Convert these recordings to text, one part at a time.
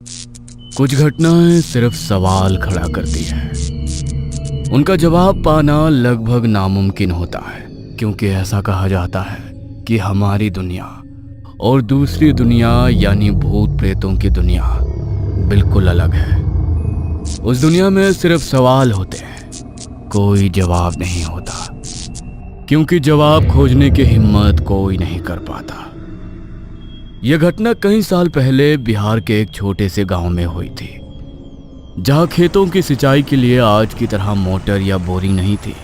कुछ घटनाएं सिर्फ सवाल खड़ा करती हैं। उनका जवाब पाना लगभग नामुमकिन होता है, क्योंकि ऐसा कहा जाता है कि हमारी दुनिया और दूसरी दुनिया यानी भूत प्रेतों की दुनिया बिल्कुल अलग है। उस दुनिया में सिर्फ सवाल होते हैं, कोई जवाब नहीं होता, क्योंकि जवाब खोजने की हिम्मत कोई नहीं कर पाता। यह घटना कई साल पहले बिहार के एक छोटे से गांव में हुई थी, जहां खेतों की सिंचाई के लिए आज की तरह मोटर या बोरिंग नहीं थी,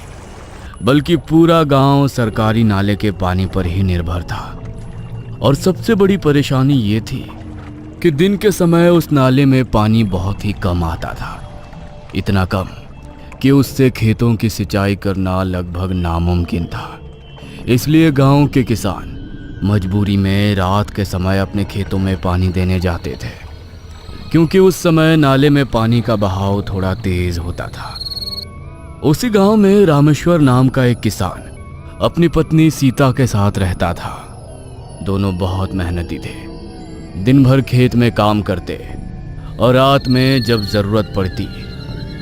बल्कि पूरा गांव सरकारी नाले के पानी पर ही निर्भर था। और सबसे बड़ी परेशानी ये थी कि दिन के समय उस नाले में पानी बहुत ही कम आता था, इतना कम कि उससे खेतों की सिंचाई करना लगभग नामुमकिन था। इसलिए गांव के किसान मजबूरी में रात के समय अपने खेतों में पानी देने जाते थे, क्योंकि उस समय नाले में पानी का बहाव थोड़ा तेज होता था। उसी गांव में रामेश्वर नाम का एक किसान अपनी पत्नी सीता के साथ रहता था। दोनों बहुत मेहनती थे, दिन भर खेत में काम करते और रात में जब जरूरत पड़ती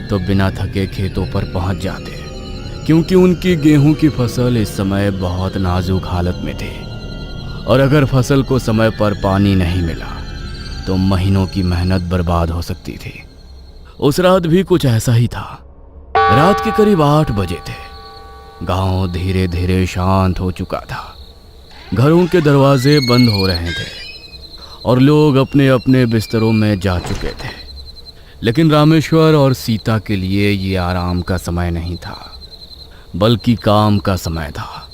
तो बिना थके खेतों पर पहुंच जाते, क्योंकि उनकी गेहूं की फसल इस समय बहुत नाजुक हालत में थी और अगर फसल को समय पर पानी नहीं मिला तो महीनों की मेहनत बर्बाद हो सकती थी। उस रात भी कुछ ऐसा ही था। रात के करीब 8 बजे थे। गांव धीरे धीरे शांत हो चुका था। घरों के दरवाजे बंद हो रहे थे और लोग अपने अपने बिस्तरों में जा चुके थे। लेकिन रामेश्वर और सीता के लिए ये आराम का समय नहीं था, बल्कि काम का समय था।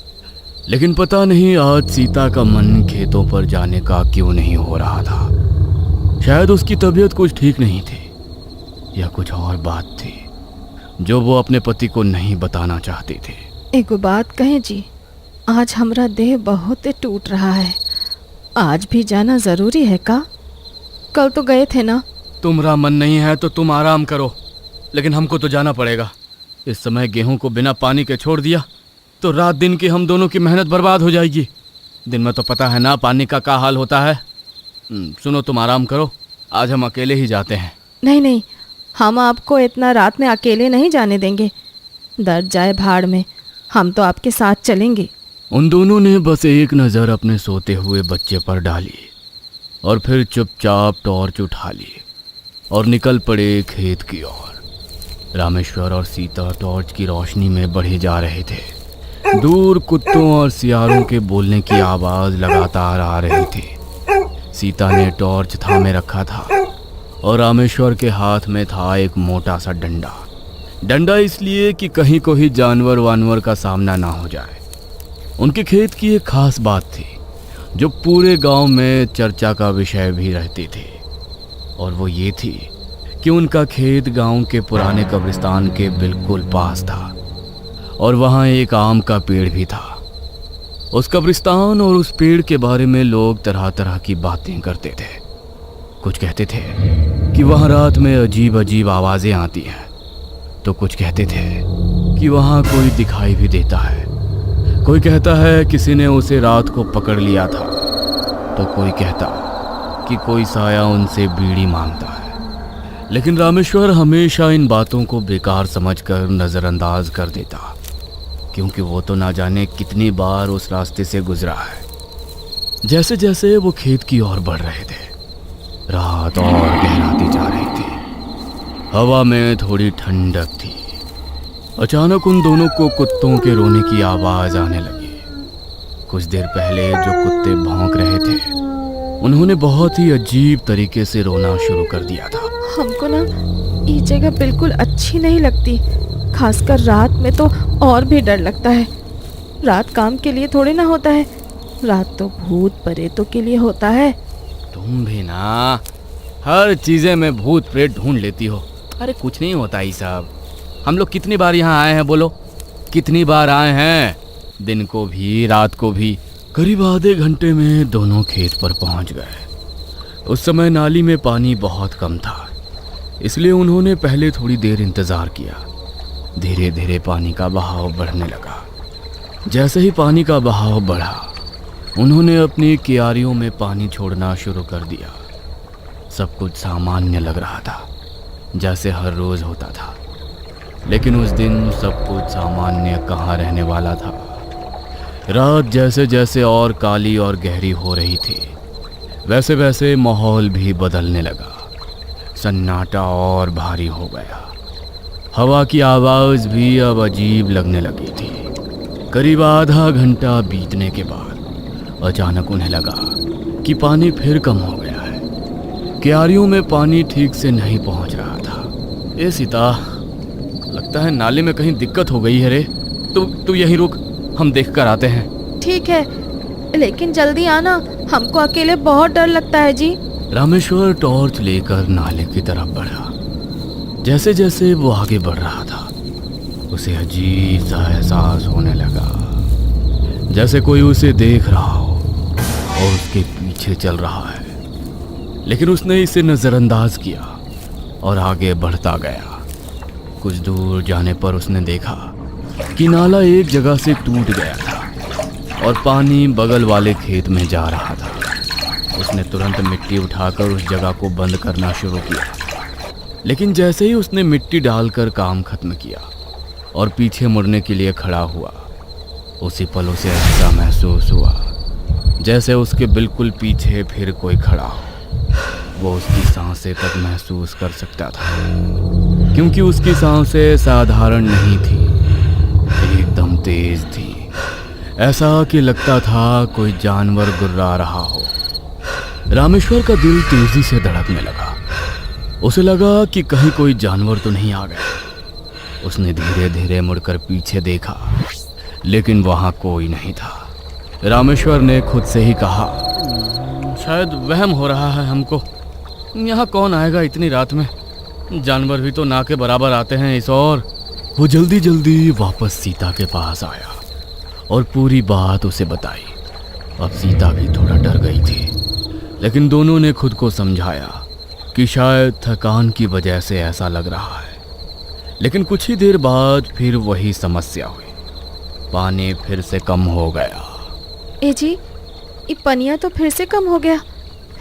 लेकिन पता नहीं आज सीता का मन खेतों पर जाने का क्यों नहीं हो रहा था। शायद उसकी तबीयत कुछ ठीक नहीं थी या कुछ और बात थी जो वो अपने पति को नहीं बताना चाहती थी। एगो बात कहें जी, आज हमरा देह बहुत टूट रहा है। आज भी जाना जरूरी है का? कल तो गए थे ना। तुम्हारा मन नहीं है तो तुम आराम करो, लेकिन हमको तो जाना पड़ेगा। इस समय गेहूं को बिना पानी के छोड़ दिया तो रात दिन की हम दोनों की मेहनत बर्बाद हो जाएगी। दिन में तो पता है ना पानी का क्या हाल होता है। सुनो, तुम आराम करो, आज हम अकेले ही जाते हैं। नहीं नहीं, हम आपको इतना रात में अकेले नहीं जाने देंगे। दर्द जाए भाड़ में, हम तो आपके साथ चलेंगे। उन दोनों ने बस एक नज़र अपने सोते हुए बच्चे पर डाली और फिर चुपचाप टॉर्च उठा ली और निकल पड़े खेत की ओर। रामेश्वर और सीता टॉर्च की रोशनी में बढ़े जा रहे थे। दूर कुत्तों और सियारों के बोलने की आवाज लगातार आ रही थी। सीता ने टॉर्च थामे रखा था और रामेश्वर के हाथ में था एक मोटा सा डंडा इसलिए कि कहीं कोई जानवर वानवर का सामना ना हो जाए। उनके खेत की एक खास बात थी जो पूरे गांव में चर्चा का विषय भी रहती थी, और वो ये थी कि उनका खेत गांव के पुराने कब्रिस्तान के बिल्कुल पास था और वहाँ एक आम का पेड़ भी था। उस कब्रिस्तान और उस पेड़ के बारे में लोग तरह तरह की बातें करते थे। कुछ कहते थे कि वहाँ रात में अजीब अजीब आवाज़ें आती हैं, तो कुछ कहते थे कि वहाँ कोई दिखाई भी देता है। कोई कहता है किसी ने उसे रात को पकड़ लिया था, तो कोई कहता कि कोई साया उनसे बीड़ी मांगता है। लेकिन रामेश्वर हमेशा इन बातों को बेकार समझकर नज़रअंदाज कर देता, क्योंकि वो तो ना जाने कितनी बार उस रास्ते से गुजरा है। जैसे जैसे वो खेत की ओर बढ़ रहे थे, रात और गहराती जा रही थी। हवा में थोड़ी ठंडक थी। अचानक उन दोनों को कुत्तों के रोने की आवाज आने लगी। कुछ देर पहले जो कुत्ते भौंक रहे थे, उन्होंने बहुत ही अजीब तरीके से रोना शुरू कर दिया था। हमको ना ये जगह बिल्कुल अच्छी नहीं लगती, खासकर रात में तो और भी डर लगता है। रात काम के लिए थोड़ी ना होता है, रात तो भूत प्रेतों के लिए होता है। तुम भी ना हर चीजें में भूत प्रेत ढूंढ लेती हो। अरे कुछ नहीं होता ये सब। हम लोग कितनी बार यहाँ आए हैं, बोलो कितनी बार आए हैं, दिन को भी रात को भी। करीब आधे घंटे में दोनों खेत पर पहुंच गए। उस समय नाली में पानी बहुत कम था, इसलिए उन्होंने पहले थोड़ी देर इंतजार किया। धीरे धीरे पानी का बहाव बढ़ने लगा। जैसे ही पानी का बहाव बढ़ा, उन्होंने अपनी क्यारियों में पानी छोड़ना शुरू कर दिया। सब कुछ सामान्य लग रहा था, जैसे हर रोज होता था। लेकिन उस दिन सब कुछ सामान्य कहाँ रहने वाला था। रात जैसे जैसे और काली और गहरी हो रही थी, वैसे वैसे माहौल भी बदलने लगा। सन्नाटा और भारी हो गया। हवा की आवाज़ भी अब अजीब लगने लगी थी। करीब आधा घंटा बीतने के बाद अचानक उन्हें लगा कि पानी फिर कम हो गया है। क्यारियों में पानी ठीक से नहीं पहुंच रहा था। ए सीता, लगता है नाले में कहीं दिक्कत हो गई है रे। तू यहीं रुक, हम देख कर आते हैं। ठीक है, लेकिन जल्दी आना, हमको अकेले बहुत डर लगता है जी। रामेश्वर टॉर्च लेकर नाले की तरफ बढ़ा। जैसे जैसे वो आगे बढ़ रहा था, उसे अजीब सा एहसास होने लगा, जैसे कोई उसे देख रहा हो और उसके पीछे चल रहा है। लेकिन उसने इसे नज़रअंदाज किया और आगे बढ़ता गया। कुछ दूर जाने पर उसने देखा कि नाला एक जगह से टूट गया था और पानी बगल वाले खेत में जा रहा था। उसने तुरंत मिट्टी उठाकर उस जगह को बंद करना शुरू किया। लेकिन जैसे ही उसने मिट्टी डालकर काम खत्म किया और पीछे मुड़ने के लिए खड़ा हुआ, उसी पल उसे ऐसा महसूस हुआ जैसे उसके बिल्कुल पीछे फिर कोई खड़ा हो। वो उसकी सांसें तक महसूस कर सकता था, क्योंकि उसकी सांसें साधारण नहीं थी, एकदम तेज थी। ऐसा कि लगता था कोई जानवर गुर्रा रहा हो। रामेश्वर का दिल तेजी से धड़कने लगा। उसे लगा कि कहीं कोई जानवर तो नहीं आ गया। उसने धीरे धीरे मुड़कर पीछे देखा, लेकिन वहां कोई नहीं था। रामेश्वर ने खुद से ही कहा, शायद वहम हो रहा है हमको। यहाँ कौन आएगा इतनी रात में? जानवर भी तो ना के बराबर आते हैं इस ओर। वो जल्दी जल्दी वापस सीता के पास आया और पूरी बात उसे बताई। अब सीता भी थोड़ा डर गई थी, लेकिन दोनों ने खुद को समझाया कि शायद थकान की वजह से ऐसा लग रहा है। लेकिन कुछ ही देर बाद फिर वही समस्या हुई। पानी फिर से कम हो गया। ए जी, ये पनिया तो फिर से कम हो गया।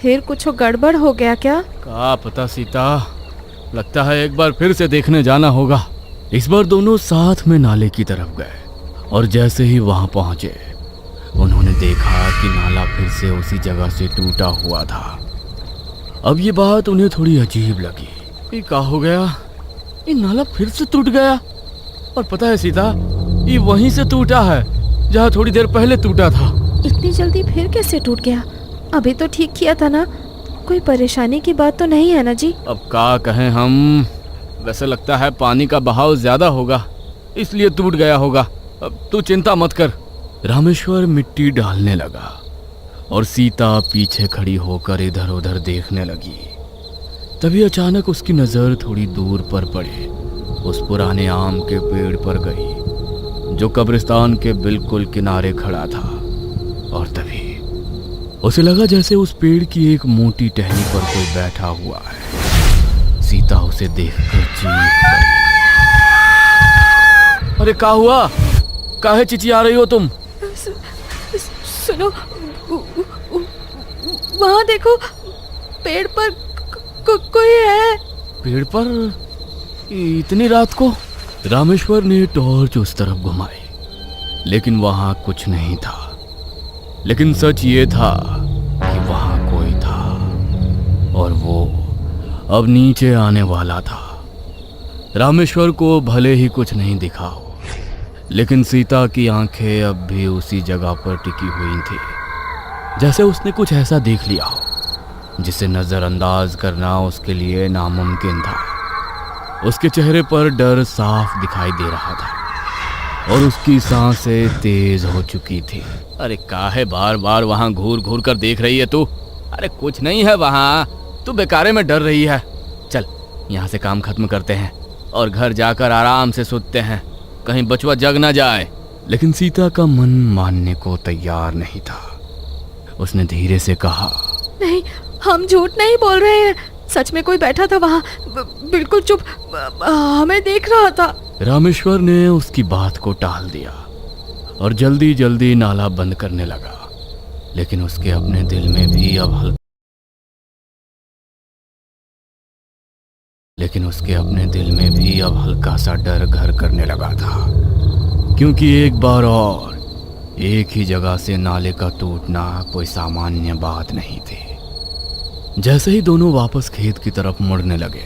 फिर कुछ गड़बड़ हो गया क्या? क्या पता सीता, लगता है एक बार फिर से देखने जाना होगा। इस बार दोनों साथ में नाले की तरफ गए और जैसे ही वहां पहुंचे, उन्होंने देखा कि नाला फिर से उसी जगह से टूटा हुआ था। अब ये बात उन्हें थोड़ी अजीब लगी। ये क्या हो गया? ये नाला फिर से टूट गया। और पता है सीता, ये वहीं से टूटा है जहाँ थोड़ी देर पहले टूटा था। इतनी जल्दी फिर कैसे टूट गया? अभी तो ठीक किया था ना। कोई परेशानी की बात तो नहीं है ना जी? अब क्या कहें हम, वैसे लगता है पानी का बहाव ज्यादा होगा, इसलिए टूट गया होगा। अब तू चिंता मत कर। रामेश्वर मिट्टी डालने लगा और सीता पीछे खड़ी होकर इधर उधर देखने लगी। तभी अचानक उसकी नजर थोड़ी दूर पर पड़े उस पुराने आम के पेड़ पर गई, जो कब्रिस्तान के बिल्कुल किनारे खड़ा था। और तभी उसे लगा जैसे उस पेड़ की एक मोटी टहनी पर कोई बैठा हुआ है। सीता उसे देखकर चीख पड़ी। अरे क्या हुआ? काहे चिचिया रही हो तुम? सुनो, वहाँ देखो, पेड़ पर कोई है। पेड़ पर? इतनी रात को? रामेश्वर ने टॉर्च उस तरफ घुमाई, लेकिन वहां कुछ नहीं था। लेकिन सच ये था कि वहां कोई था और वो अब नीचे आने वाला था। रामेश्वर को भले ही कुछ नहीं दिखा हो, लेकिन सीता की आंखें अब भी उसी जगह पर टिकी हुई थी, जैसे उसने कुछ ऐसा देख लिया हो जिसे नजरअंदाज करना उसके लिए नामुमकिन था। उसके चेहरे पर डर साफ दिखाई दे रहा था और उसकी सांसें तेज हो चुकी थी। अरे काहे बार बार वहां घूर घूर कर देख रही है तू? अरे कुछ नहीं है वहां, तू बेकारे में डर रही है। चल यहाँ से काम खत्म करते हैं और घर जाकर आराम से सोते हैं, कहीं बचवा जग ना जाए। लेकिन सीता का मन मानने को तैयार नहीं था। उसने धीरे से कहा, नहीं, हम झूठ नहीं बोल रहे हैं। सच में कोई बैठा था वहाँ, बिल्कुल चुप, हमें देख रहा था। रामेश्वर ने उसकी बात को टाल दिया और जल्दी जल्दी नाला बंद करने लगा। लेकिन उसके अपने दिल में भी अब हल्का लेकिन उसके अपने दिल में भी अब हल्का सा डर घर करने लगा था, क्योंकि एक बार और एक ही जगह से नाले का टूटना कोई सामान्य बात नहीं थी। जैसे ही दोनों वापस खेत की तरफ मुड़ने लगे,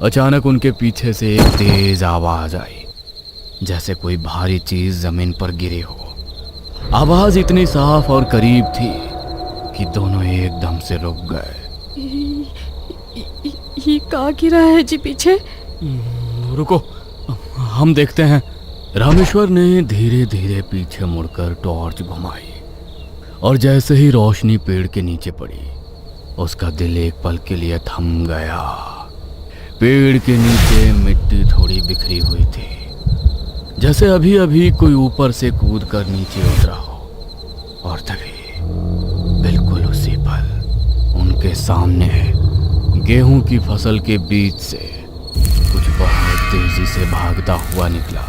अचानक उनके पीछे से एक तेज आवाज आई, जैसे कोई भारी चीज जमीन पर गिरी हो। आवाज इतनी साफ और करीब थी कि दोनों एकदम से रुक गए। ये कहाँ गिरा है जी पीछे? रुको, हम देखते हैं। रामेश्वर ने धीरे धीरे पीछे मुड़कर टॉर्च घुमाई और जैसे ही रोशनी पेड़ के नीचे पड़ी, उसका दिल एक पल के लिए थम गया। पेड़ के नीचे मिट्टी थोड़ी बिखरी हुई थी, जैसे अभी अभी कोई ऊपर से कूद कर नीचे उतरा हो। और तभी बिल्कुल उसी पल उनके सामने गेहूं की फसल के बीच से कुछ बहुत तेजी से भागता हुआ निकला।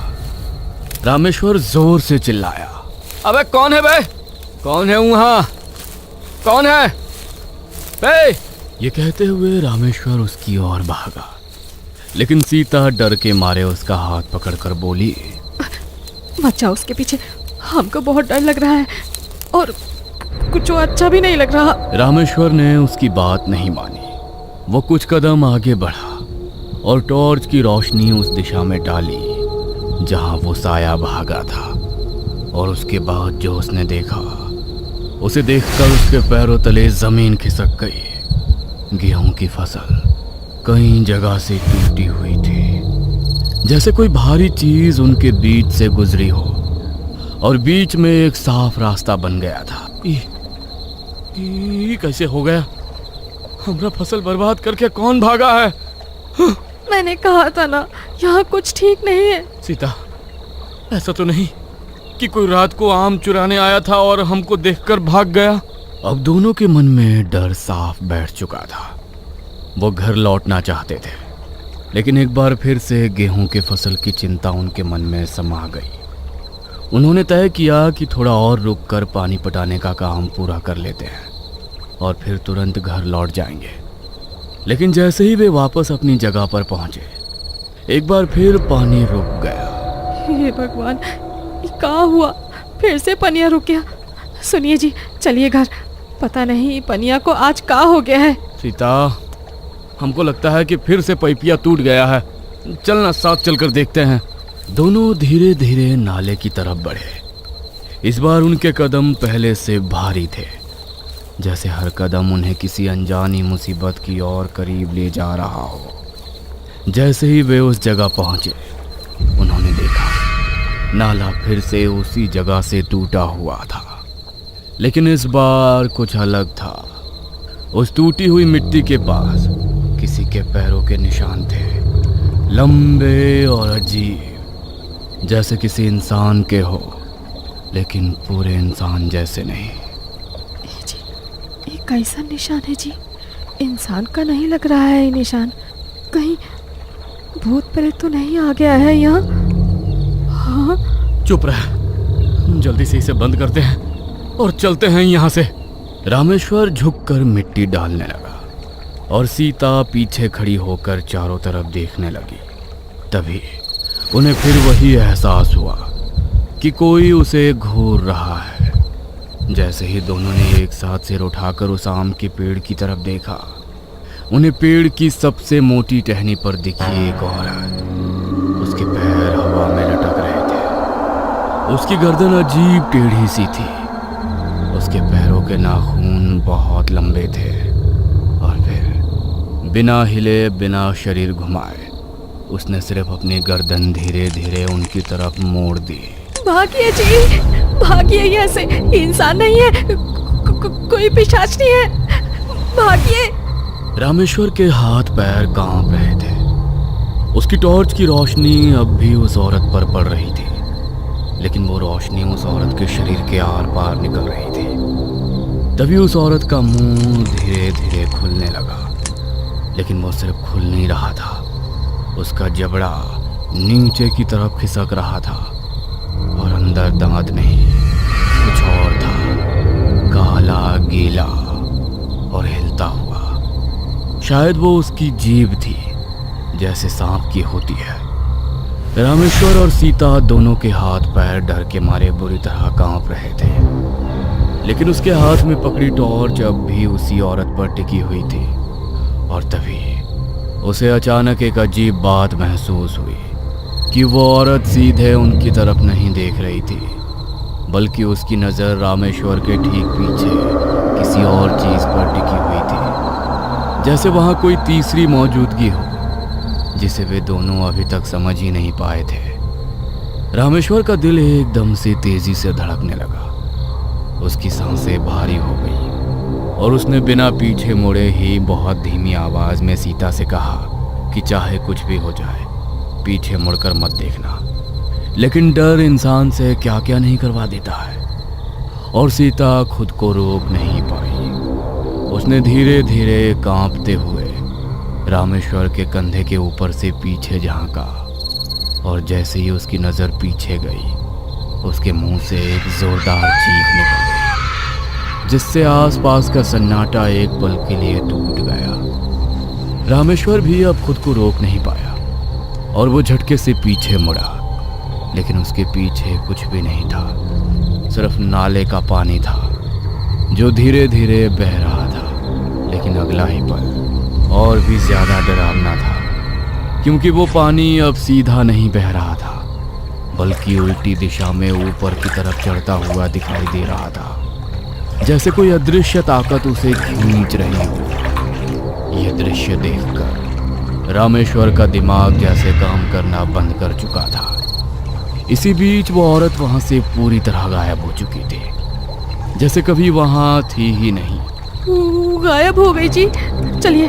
रामेश्वर जोर से चिल्लाया, अबे कौन है बे? कौन है वहां? कौन है बे? ये कहते हुए रामेश्वर उसकी ओर भागा, लेकिन सीता डर के मारे उसका हाथ पकड़कर बोली, मत जाओ उसके पीछे, हमको बहुत डर लग रहा है और कुछ अच्छा भी नहीं लग रहा। रामेश्वर ने उसकी बात नहीं मानी। वो कुछ कदम आगे बढ़ा और टॉर्च की रोशनी उस दिशा में डाली जहां वो साया भागा था। और उसके बाद जो उसने देखा, उसे देखकर उसके पैरों तले जमीन खिसक गई। गेहूं की फसल कई जगह से टूटी हुई थी, जैसे कोई भारी चीज उनके बीच से गुजरी हो और बीच में एक साफ रास्ता बन गया था। ये कैसे हो गया? हमारा फसल बर्बाद करके कौन भागा है? मैंने कहा था ना, यहाँ कुछ ठीक नहीं है। सीता, ऐसा तो नहीं कि कोई रात को आम चुराने आया था और हमको देखकर भाग गया? अब दोनों के मन में डर साफ बैठ चुका था। वो घर लौटना चाहते थे, लेकिन एक बार फिर से गेहूं के फसल की चिंता उनके मन में समा गई। उन्होंने तय किया कि थोड़ा और रुककर पानी पटाने का काम पूरा कर लेते हैं और फिर तुरंत घर लौट जाएंगे। लेकिन जैसे ही वे वापस अपनी जगह पर पहुंचे, एक बार फिर पानी रुक गया। हे भगवान, ये क्या हुआ? फिर से पनिया रुक गया। सुनिए जी, चलिए घर। पता नहीं पनिया को आज क्या हो गया है। सीता, हमको लगता है कि फिर से पाइपिया टूट गया है। चलना, साथ चलकर देखते हैं। दोनों धीरे धीरे नाले की तरफ बढ़े। इस बार उनके कदम पहले से भारी थे, जैसे हर कदम उन्हें किसी अनजानी मुसीबत की ओर करीब ले जा रहा हो। जैसे ही वे उस जगह पहुंचे, उन्होंने देखा नाला फिर से उसी जगह से टूटा हुआ था, लेकिन इस बार कुछ अलग था। उस टूटी हुई मिट्टी के पास किसी के पैरों के निशान थे, लंबे और अजीब, जैसे किसी इंसान के हो, लेकिन पूरे इंसान जैसे नहीं। ये कैसा निशान है जी? इंसान का नहीं लग रहा है ये निशान। कहीं भूत प्रेत तो नहीं आ गया है यहाँ? हाँ? चुप रह, जल्दी से इसे बंद करते हैं और चलते हैं यहाँ से। रामेश्वर झुककर मिट्टी डालने लगा और सीता पीछे खड़ी होकर चारों तरफ देखने लगी। तभी उन्हें फिर वही एहसास हुआ कि कोई उसे घूर रहा है। जैसे ही दोनों ने एक साथ सिर उठाकर उस आम के पेड़ की तरफ देखा, उन्हें पेड़ की सबसे मोटी टहनी पर दिखी एक औरत। उसके पैर हवा में लटक रहे थे, उसकी गर्दन अजीब टेढ़ी सी थी, उसके पैरों के नाखून बहुत लंबे थे और फिर बिना हिले, बिना शरीर घुमाए, उसने सिर्फ अपनी गर्दन धीरे धीरे उनकी तरफ मोड़ दी। भागिए जी, भागिए यहाँ से। इंसान नहीं है, कोई पिशाच नहीं है, भागिए। रामेश्वर के हाथ पैर कांप रहे थे। उसकी टॉर्च की रोशनी अब भी उस औरत पर पड़ रही थी, लेकिन वो रोशनी उस औरत के शरीर के आर पार निकल रही थी। तभी उस औरत का मुंह धीरे धीरे खुलने लगा, लेकिन वो सिर्फ खुल नहीं रहा था, उसका जबड़ा नीचे की तरफ खिसक रहा था और अंदर दांत नहीं, कुछ और था, काला, गीला और हिलता हुआ। शायद वो उसकी जीभ थी, जैसे सांप की होती है। रामेश्वर और सीता दोनों के हाथ पैर डर के मारे बुरी तरह कांप रहे थे, लेकिन उसके हाथ में पकड़ी टॉर्च अब भी उसी औरत पर टिकी हुई थी। और तभी उसे अचानक एक अजीब बात महसूस हुई कि वो औरत सीधे उनकी तरफ नहीं देख रही थी, बल्कि उसकी नज़र रामेश्वर के ठीक पीछे किसी और चीज़ पर टिकी हुई थी, जैसे वहाँ कोई तीसरी मौजूदगी हो जिसे वे दोनों अभी तक समझ ही नहीं पाए थे। रामेश्वर का दिल एकदम से तेजी से धड़कने लगा, उसकी सांसें भारी हो गई और उसने बिना पीछे मुड़े ही बहुत धीमी आवाज में सीता से कहा कि चाहे कुछ भी हो जाए पीछे मुड़कर मत देखना। लेकिन डर इंसान से क्या क्या नहीं करवा देता है, और सीता खुद को रोक नहीं पाई। उसने धीरे धीरे कांपते हुए रामेश्वर के कंधे के ऊपर से पीछे झांका, और जैसे ही उसकी नज़र पीछे गई उसके मुंह से एक जोरदार चीख निकल गई, जिससे आसपास का सन्नाटा एक पल के लिए टूट गया। रामेश्वर भी अब खुद को रोक नहीं पाया और वो झटके से पीछे मुड़ा, लेकिन उसके पीछे कुछ भी नहीं था, सिर्फ नाले का पानी था जो धीरे धीरे बह रहा था। लेकिन अगला ही पल और भी ज्यादा डरावना था, क्योंकि वो पानी अब सीधा नहीं बह रहा था, बल्कि उल्टी दिशा में ऊपर की तरफ चढ़ता हुआ दिखाई दे रहा था, जैसे कोई अदृश्य ताकत उसे खींच रही हो। यह दृश्य देखकर रामेश्वर का दिमाग जैसे काम करना बंद कर चुका था। इसी बीच वो औरत वहां से पूरी तरह गायब हो चुकी थी, जैसे कभी वहां थी ही नहीं। गायब हो गई जी। चलिए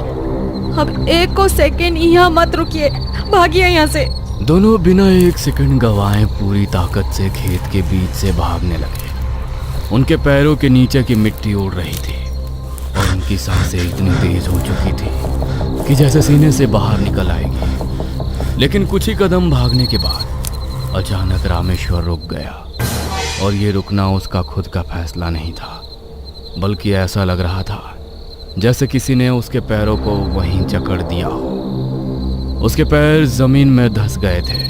अब एक को सेकेंड यहाँ मत रुकिए, भागिए यहाँ से। दोनों बिना एक सेकंड गवाए पूरी ताकत से खेत के बीच से भागने लगे। उनके पैरों के नीचे की मिट्टी उड़ रही थी और उनकी सांसें इतनी तेज हो चुकी थी कि जैसे सीने से बाहर निकल आएगी। लेकिन कुछ ही कदम भागने के बाद अचानक रामेश्वर रुक गया, और ये रुकना उसका खुद का फैसला नहीं था, बल्कि ऐसा लग रहा था जैसे किसी ने उसके पैरों को वहीं जकड़ दिया हो। उसके पैर जमीन में धंस गए थे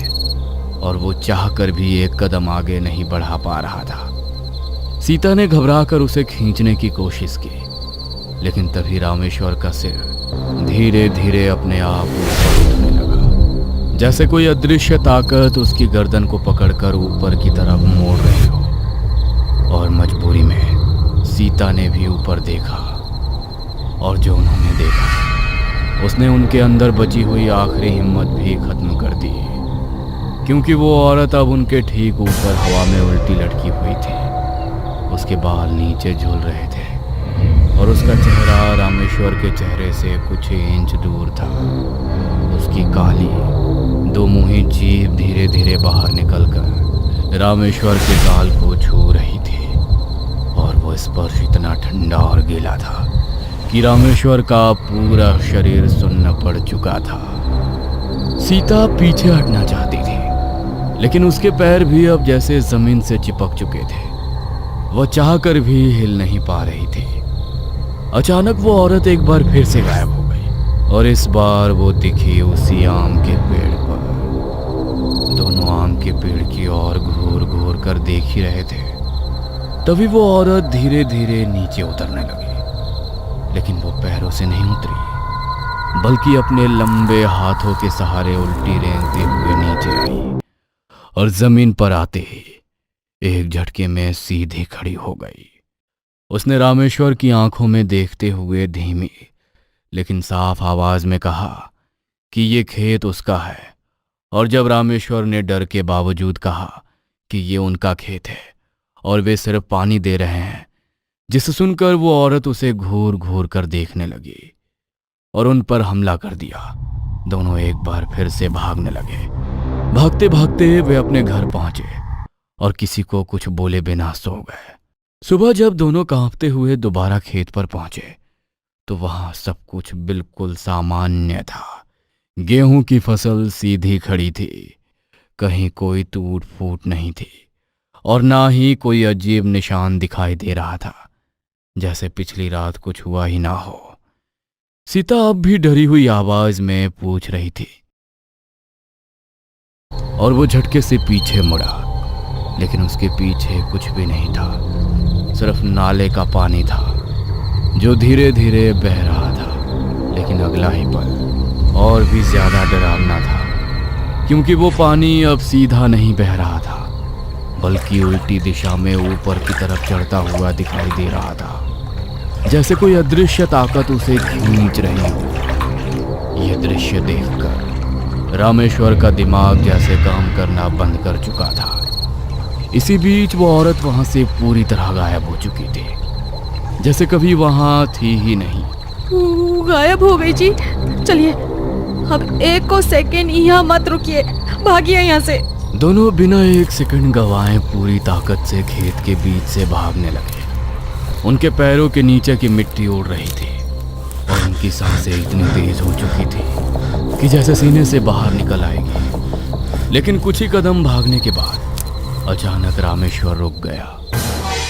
और वो चाहकर भी एक कदम आगे नहीं बढ़ा पा रहा था। सीता ने घबराकर उसे खींचने की कोशिश की, लेकिन तभी रामेश्वर का सिर धीरे धीरे अपने आप ऊपर उठने लगा, जैसे कोई अदृश्य ताकत उसकी गर्दन को पकड़कर ऊपर की तरफ मोड़ रही हो। और मजबूरी में सीता ने भी ऊपर देखा, और जो उन्होंने देखा उसने उनके अंदर बची हुई आखिरी हिम्मत भी खत्म कर दी, क्योंकि वो औरत अब उनके ठीक ऊपर हवा में उल्टी लटकी हुई थी। उसके बाल नीचे झूल रहे थे और उसका चेहरा रामेश्वर के चेहरे से कुछ इंच दूर था। उसकी काली दो मुही जीभ धीरे धीरे बाहर निकलकर रामेश्वर के गाल को छू रही थी, और वो स्पर्श इतना ठंडा और गीला था कि रामेश्वर का पूरा शरीर सुन्न पड़ चुका था। सीता पीछे हटना चाहती थी, लेकिन उसके पैर भी अब जैसे जमीन से चिपक चुके थे। वह चाहकर भी हिल नहीं पा रही थी। अचानक वो औरत एक बार फिर से गायब हो गई, और इस बार वो दिखी उसी आम के पेड़ पर। दोनों आम के पेड़ की ओर घूर घूर कर देख ही रहे थे। तभी वो औरत धीरे धीरे नीचे उतरने लगी, लेकिन वो पैरों से नहीं उतरी, बल्कि अपने लंबे हाथों के सहारे उल्टी रेंगते हुए नीचे आई, और जमीन पर आते ही एक झटके में सीधी खड़ी हो गई। उसने रामेश्वर की आंखों में देखते हुए धीमी लेकिन साफ आवाज में कहा कि ये खेत उसका है। और जब रामेश्वर ने डर के बावजूद कहा कि ये उनका खेत है और वे सिर्फ पानी दे रहे हैं, जिसे सुनकर वो औरत उसे घूर घूर कर देखने लगी और उन पर हमला कर दिया। दोनों एक बार फिर से भागने लगे। भागते भागते वे अपने घर पहुंचे और किसी को कुछ बोले बिना सो गए। सुबह जब दोनों कांपते हुए दोबारा खेत पर पहुंचे तो वहां सब कुछ बिल्कुल सामान्य था। गेहूं की फसल सीधी खड़ी थी, कहीं कोई टूट फूट नहीं थी और ना ही कोई अजीब निशान दिखाई दे रहा था, जैसे पिछली रात कुछ हुआ ही ना हो। सीता अब भी डरी हुई आवाज में पूछ रही थी, और वो झटके से पीछे मुड़ा, लेकिन उसके पीछे कुछ भी नहीं था, सिर्फ नाले का पानी था जो धीरे धीरे बह रहा था। लेकिन अगला ही पल और भी ज्यादा डरावना था, क्योंकि वो पानी अब सीधा नहीं बह रहा था, बल्कि उल्टी दिशा में ऊपर की तरफ चढ़ता हुआ दिखाई दे रहा था, जैसे कोई अदृश्य ताकत उसे खींच रही हो। यह दृश्य देखकर रामेश्वर का दिमाग जैसे काम करना बंद कर चुका था। इसी बीच वो औरत वहां से पूरी तरह गायब हो चुकी थी, जैसे कभी वहां थी ही नहीं। गायब हो गई जी। चलिए अब एक को सेकेंड यहाँ मत रुकिए, भागिए यहाँ से। दोनों बिना एक सेकंड गवाए पूरी ताकत से खेत के बीच से भागने लगे। उनके पैरों के नीचे की मिट्टी उड़ रही थी और उनकी सांसें इतनी तेज हो चुकी थी कि जैसे सीने से बाहर निकल आएगी। लेकिन कुछ ही कदम भागने के बाद अचानक रामेश्वर रुक गया,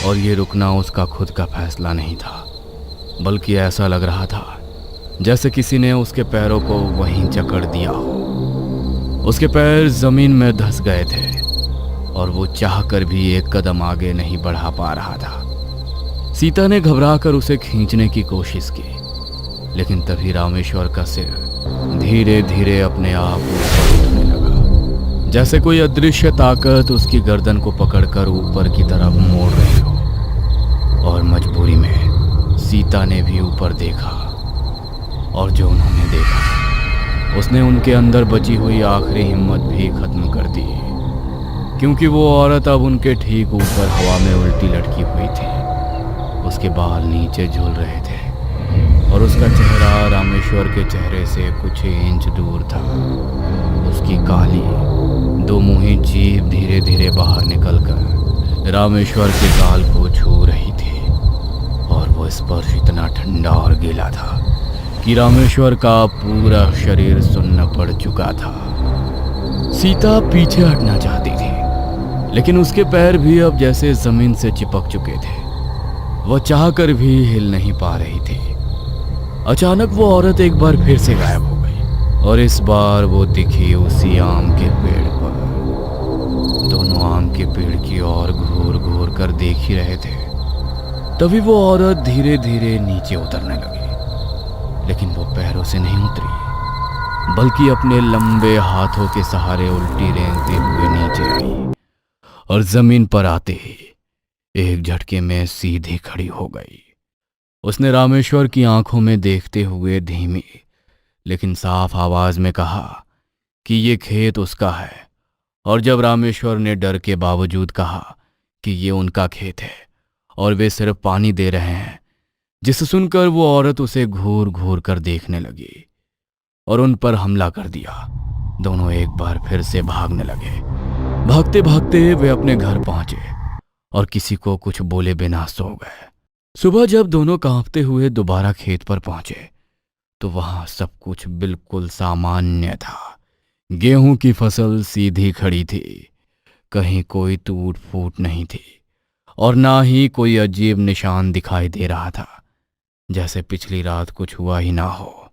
और ये रुकना उसका खुद का फैसला नहीं था, बल्कि ऐसा लग रहा था जैसे किसी ने उसके पैरों को वहीं जकड़ दिया हो। उसके पैर जमीन में धंस गए थे और वो चाहकर भी एक कदम आगे नहीं बढ़ा पा रहा था। सीता ने घबराकर उसे खींचने की कोशिश की, लेकिन तभी रामेश्वर का सिर धीरे धीरे अपने आप ऊपर उठने लगा, जैसे कोई अदृश्य ताकत उसकी गर्दन को पकड़कर ऊपर की तरफ मोड़ रही हो। और मजबूरी में सीता ने भी ऊपर देखा, और जो उन्होंने देखा उसने उनके अंदर बची हुई आखिरी हिम्मत भी खत्म कर दी, क्योंकि वो औरत अब उनके ठीक ऊपर हवा में उल्टी लटकी हुई थी। उसके बाल नीचे झूल रहे थे और उसका चेहरा रामेश्वर के चेहरे से कुछ इंच दूर था। उसकी काली दो मुही जीभ धीरे धीरे बाहर निकलकर रामेश्वर के गाल को छू रही थी, और वो स्पर्श इतना ठंडा और गीला था कि रामेश्वर का पूरा शरीर सुन्न पड़ चुका था। सीता पीछे हटना चाहती थी, लेकिन उसके पैर भी अब जैसे जमीन से चिपक चुके थे। वह चाहकर भी हिल नहीं पा रही थी। अचानक वो औरत एक बार फिर से गायब हो गई, और इस बार वो दिखी उसी आम के पेड़ पर। दोनों आम के पेड़ की ओर घूर घूर कर देख ही रहे थे। तभी वो औरत धीरे धीरे नीचे उतरने लगी, लेकिन वो पैरों से नहीं उतरी, बल्कि अपने लंबे हाथों के सहारे उल्टी रेंगते हुए नीचे आई, और जमीन पर आते ही एक झटके में सीधी खड़ी हो गई। उसने रामेश्वर की आंखों में देखते हुए धीमी लेकिन साफ आवाज में कहा कि ये खेत उसका है। और जब रामेश्वर ने डर के बावजूद कहा कि ये उनका खेत है और वे सिर्फ पानी दे रहे हैं, जिसे सुनकर वो औरत उसे घूर घूर कर देखने लगी और उन पर हमला कर दिया। दोनों एक बार फिर से भागने लगे। भागते भागते वे अपने घर पहुंचे और किसी को कुछ बोले बिना सो गए। सुबह जब दोनों कांपते हुए दोबारा खेत पर पहुंचे तो वहां सब कुछ बिल्कुल सामान्य था। गेहूं की फसल सीधी खड़ी थी, कहीं कोई टूट फूट नहीं थी, और ना ही कोई अजीब निशान दिखाई दे रहा था, जैसे पिछली रात कुछ हुआ ही ना हो।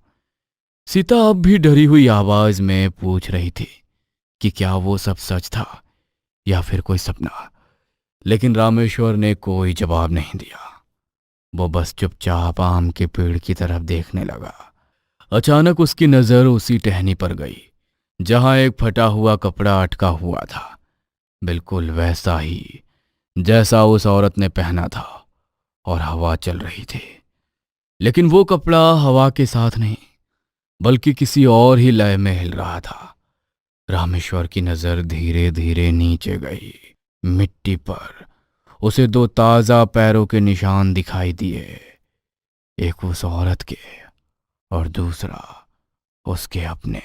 सीता अब भी डरी हुई आवाज में पूछ रही थी कि क्या वो सब सच था या फिर कोई सपना, लेकिन रामेश्वर ने कोई जवाब नहीं दिया। वो बस चुपचाप आम के पेड़ की तरफ देखने लगा। अचानक उसकी नजर उसी टहनी पर गई जहां एक फटा हुआ कपड़ा अटका हुआ था, बिल्कुल वैसा ही जैसा उस औरत ने पहना था, और हवा चल रही थी। लेकिन वो कपड़ा हवा के साथ नहीं, बल्कि किसी और ही लय में हिल रहा था। रामेश्वर की नजर धीरे धीरे नीचे गई। मिट्टी पर उसे दो ताजा पैरों के निशान दिखाई दिए, एक उस औरत के और दूसरा उसके अपने।